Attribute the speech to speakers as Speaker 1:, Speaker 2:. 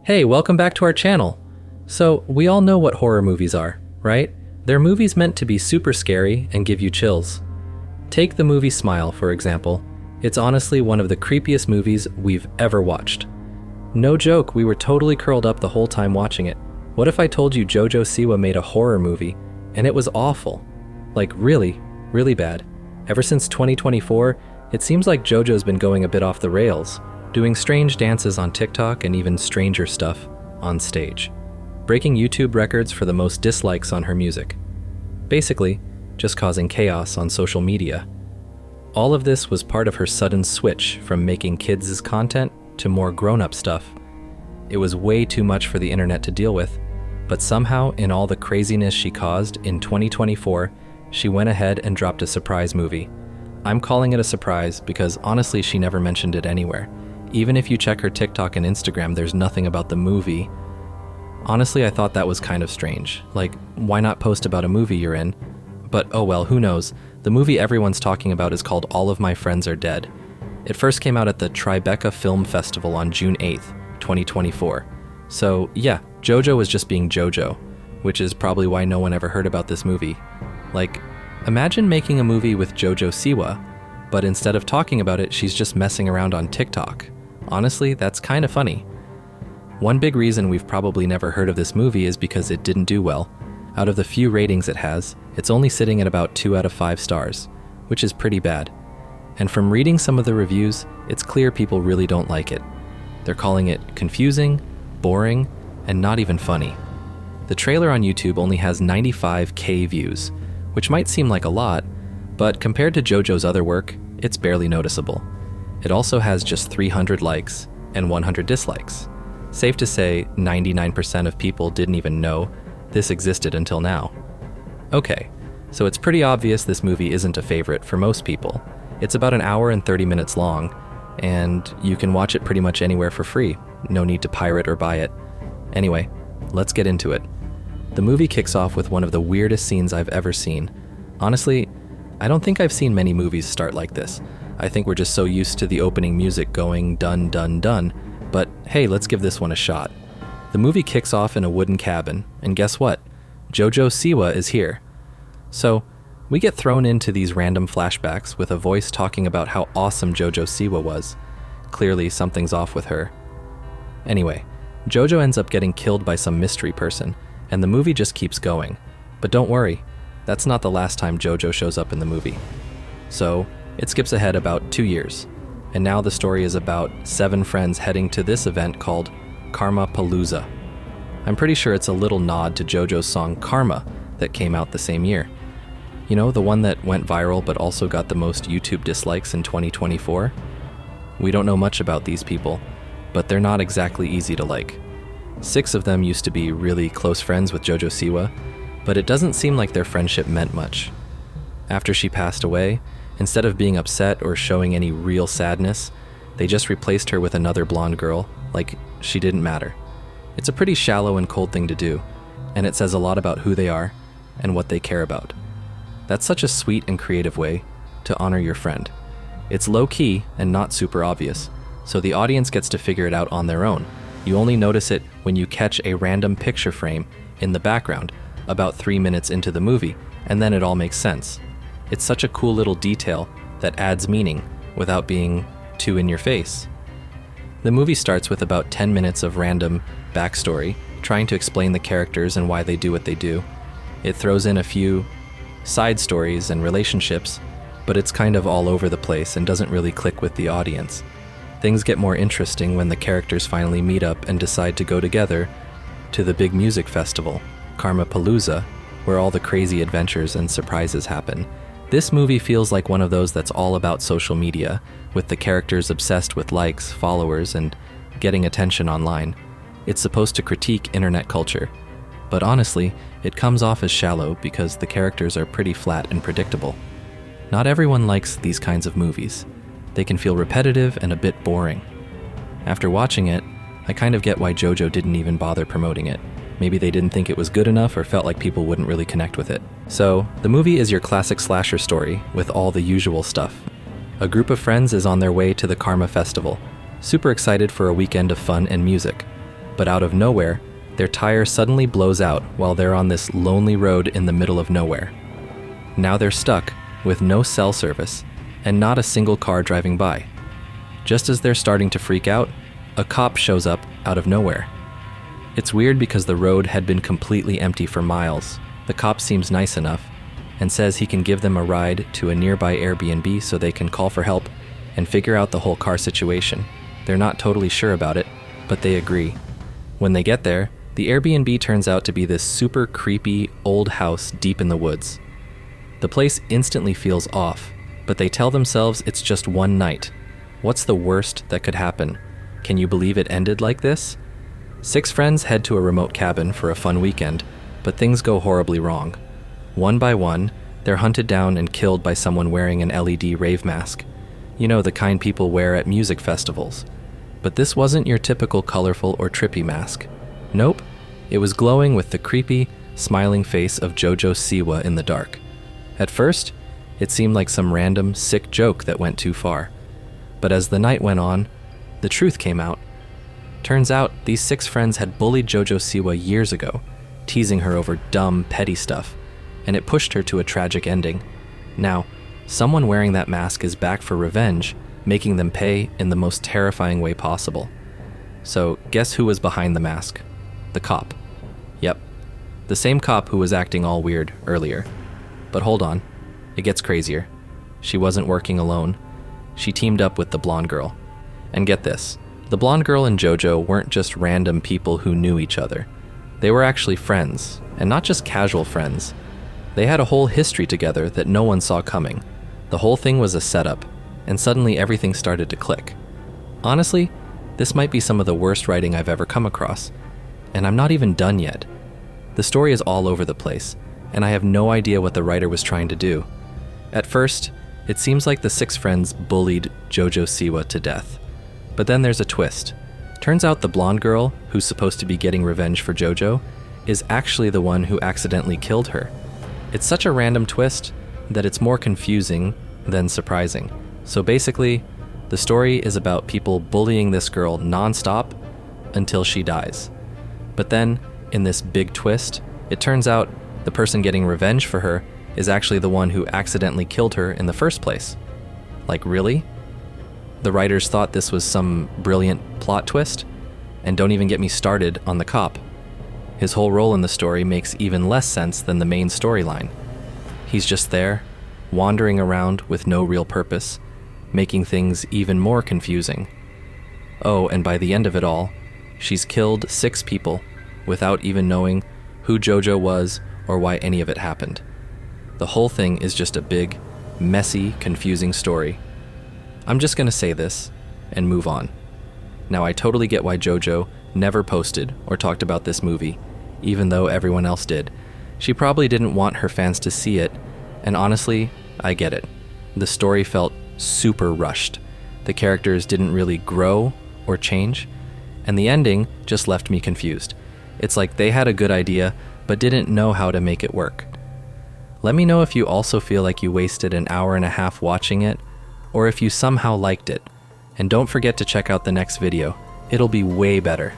Speaker 1: Hey, welcome back to our channel. So, we all know what horror movies are, right? They're movies meant to be super scary and give you chills. Take the movie Smile, for example. It's honestly one of the creepiest movies we've ever watched. No joke, we were totally curled up the whole time watching it. What if I told you Jojo Siwa made a horror movie, and it was awful? Like really, really bad. Ever since 2024, it seems like Jojo's been going a bit off the rails, doing strange dances on TikTok and even stranger stuff on stage, breaking YouTube records for the most dislikes on her music. Basically, just causing chaos on social media. All of this was part of her sudden switch from making kids' content to more grown-up stuff. It was way too much for the internet to deal with, but somehow in all the craziness she caused in 2024, she went ahead and dropped a surprise movie. I'm calling it a surprise because honestly she never mentioned it anywhere. Even if you check her TikTok and Instagram, there's nothing about the movie. Honestly, I thought that was kind of strange. Like, why not post about a movie you're in? But oh well, who knows? The movie everyone's talking about is called All of My Friends Are Dead. It first came out at the Tribeca Film Festival on June 8th, 2024. So yeah, Jojo was just being Jojo, which is probably why no one ever heard about this movie. Like, imagine making a movie with Jojo Siwa, but instead of talking about it, she's just messing around on TikTok. Honestly, that's kind of funny. One big reason we've probably never heard of this movie is because it didn't do well. Out of the few ratings it has, it's only sitting at about 2 out of 5 stars, which is pretty bad. And from reading some of the reviews, it's clear people really don't like it. They're calling it confusing, boring, and not even funny. The trailer on YouTube only has 95K views, which might seem like a lot, but compared to Jojo's other work, it's barely noticeable. It also has just 300 likes and 100 dislikes. Safe to say, 99% of people didn't even know this existed until now. Okay, so it's pretty obvious this movie isn't a favorite for most people. It's about 1 hour and 30 minutes long, and you can watch it pretty much anywhere for free. No need to pirate or buy it. Anyway, let's get into it. The movie kicks off with one of the weirdest scenes I've ever seen. Honestly, I don't think I've seen many movies start like this. I think we're just so used to the opening music going dun dun dun, but hey, let's give this one a shot. The movie kicks off in a wooden cabin, and guess what? Jojo Siwa is here. So, we get thrown into these random flashbacks with a voice talking about how awesome Jojo Siwa was. Clearly, something's off with her. Anyway, Jojo ends up getting killed by some mystery person, and the movie just keeps going. But don't worry, that's not the last time Jojo shows up in the movie. So, it skips ahead about 2 years, and now the story is about 7 friends heading to this event called Karma Palooza. I'm pretty sure it's a little nod to Jojo's song Karma that came out the same year. You know, the one that went viral but also got the most YouTube dislikes in 2024? We don't know much about these people, but they're not exactly easy to like. 6 of them used to be really close friends with Jojo Siwa, but it doesn't seem like their friendship meant much. After she passed away, instead of being upset or showing any real sadness, they just replaced her with another blonde girl, like she didn't matter. It's a pretty shallow and cold thing to do, and it says a lot about who they are and what they care about. That's such a sweet and creative way to honor your friend. It's low-key and not super obvious, so the audience gets to figure it out on their own. You only notice it when you catch a random picture frame in the background about 3 minutes into the movie, and then it all makes sense. It's such a cool little detail that adds meaning without being too in your face. The movie starts with about 10 minutes of random backstory, trying to explain the characters and why they do what they do. It throws in a few side stories and relationships, but it's kind of all over the place and doesn't really click with the audience. Things get more interesting when the characters finally meet up and decide to go together to the big music festival, Karma Palooza, where all the crazy adventures and surprises happen. This movie feels like one of those that's all about social media, with the characters obsessed with likes, followers, and getting attention online. It's supposed to critique internet culture, but honestly, it comes off as shallow because the characters are pretty flat and predictable. Not everyone likes these kinds of movies. They can feel repetitive and a bit boring. After watching it, I kind of get why Jojo didn't even bother promoting it. Maybe they didn't think it was good enough or felt like people wouldn't really connect with it. So, the movie is your classic slasher story with all the usual stuff. A group of friends is on their way to the Karma Festival, super excited for a weekend of fun and music. but out of nowhere, their tire suddenly blows out while they're on this lonely road in the middle of nowhere. Now they're stuck with no cell service and not a single car driving by. Just as they're starting to freak out, a cop shows up out of nowhere. It's weird because the road had been completely empty for miles. The cop seems nice enough and says he can give them a ride to a nearby Airbnb so they can call for help and figure out the whole car situation. They're not totally sure about it, but they agree. When they get there, the Airbnb turns out to be this super creepy old house deep in the woods. The place instantly feels off, but they tell themselves it's just one night. What's the worst that could happen? Can you believe it ended like this? 6 friends head to a remote cabin for a fun weekend, but things go horribly wrong. One by one, they're hunted down and killed by someone wearing an LED rave mask. You know, the kind people wear at music festivals. But this wasn't your typical colorful or trippy mask. Nope, it was glowing with the creepy, smiling face of Jojo Siwa in the dark. At first, it seemed like some random, sick joke that went too far. But as the night went on, the truth came out. Turns out, these 6 friends had bullied Jojo Siwa years ago, teasing her over dumb, petty stuff, and it pushed her to a tragic ending. Now, someone wearing that mask is back for revenge, making them pay in the most terrifying way possible. So, guess who was behind the mask? The cop. Yep, the same cop who was acting all weird earlier. But hold on, it gets crazier. She wasn't working alone. She teamed up with the blonde girl. And get this, the blonde girl and Jojo weren't just random people who knew each other. They were actually friends, and not just casual friends. They had a whole history together that no one saw coming. The whole thing was a setup, and suddenly everything started to click. Honestly, this might be some of the worst writing I've ever come across, and I'm not even done yet. The story is all over the place, and I have no idea what the writer was trying to do. At first, it seems like the 6 friends bullied Jojo Siwa to death. But then there's a twist. Turns out the blonde girl, who's supposed to be getting revenge for Jojo, is actually the one who accidentally killed her. It's such a random twist that it's more confusing than surprising. So basically, the story is about people bullying this girl nonstop until she dies. But then, in this big twist, it turns out the person getting revenge for her is actually the one who accidentally killed her in the first place. Like, really? The writers thought this was some brilliant plot twist? And don't even get me started on the cop. His whole role in the story makes even less sense than the main storyline. He's just there, wandering around with no real purpose, making things even more confusing. Oh, and by the end of it all, she's killed 6 people without even knowing who Jojo was or why any of it happened. The whole thing is just a big, messy, confusing story. I'm just gonna say this and move on. Now, I totally get why Jojo never posted or talked about this movie, even though everyone else did. She probably didn't want her fans to see it, and honestly, I get it. The story felt super rushed. The characters didn't really grow or change, and the ending just left me confused. It's like they had a good idea, but didn't know how to make it work. Let me know if you also feel like you wasted an hour and a half watching it, or if you somehow liked it. And don't forget to check out the next video. It'll be way better.